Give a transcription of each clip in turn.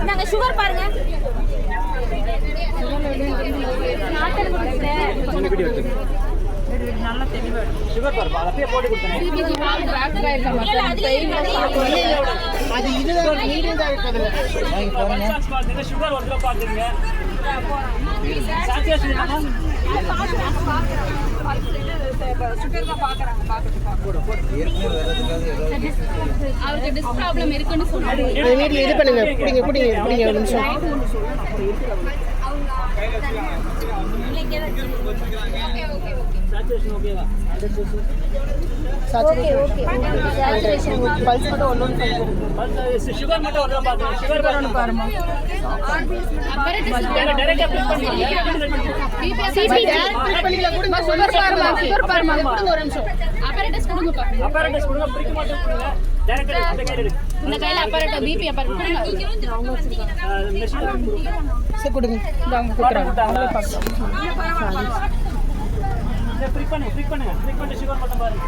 நாங்க சுகர் பாருங்க. நல்ல தெளிவா சுகர் பாருங்க. அப்படியே போட்டு கொடுத்தேன். அது இதுதான் மீடியம் தான் இருக்குதுல. வாங்கி பாருங்க. சுகர் ஒரு கிலோ பாத்துங்க. சாச்சுரேஷன் என்னமா? சுகர் தான் பாக்குறாங்க. பாக்குறது. ஏற்கனவே வரதுக்காக ஏதோ அவருக்கு டிஸ்க் ப்ராப்ளம் இருக்குன்னு சொன்னாங்க. அது வீட்ல இது பண்ணுங்க. புடிங்க ஒரு நிமிஷம். Saturation okay va? Saturation pulse மட்டும் ஒண்ணு pulse sugar மட்டும் ஒண்ணு பாருங்க. sugar ஒண்ணு பாருங்க. டைரக்டா பிக் பண்ணுங்க. சிபி பிக் பண்ணில கொடுங்க. sugar பாருங்க. கொடுங்க ஒரு நிமிஷம். apparatus கொடுங்க பாருங்க. apparatus கொடுங்க. பிரிக்க மாட்டேன் கொடுங்க. டைரக்டா இந்த கையில இருக்கு. இந்த கையில apparatus BP apparatus கொடுங்க. சே கொடுங்க. இந்தாங்க கொடுத்துறாங்க. பிரிக் பண்ணு சுகர் மட்டும் பாருங்க.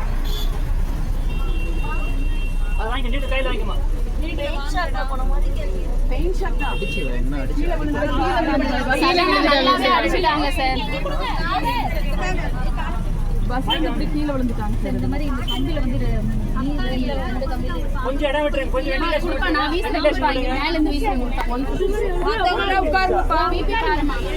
அது வாங்கி நீட்டு கையில வாங்கிமா. பெயிண்ட் ஷாட் போன மாதிரி கேக்குது. பெயிண்ட் ஷாட் அடிச்சு என்ன அடிச்சு கீழ அடிச்சிட்டாங்க சார். பஸ்ல இப்படி கீழ விழுந்துட்டாங்க சார். இந்த மாதிரி இந்த கம்பில வந்து கொஞ்சம் இடம் விட்டுறேன். கொஞ்சம் வெண்டிலேஷன் நான் வீசுறேன். மேல இருந்து வீசுறேன். உட்காருப்பா. பிபி பாருமா.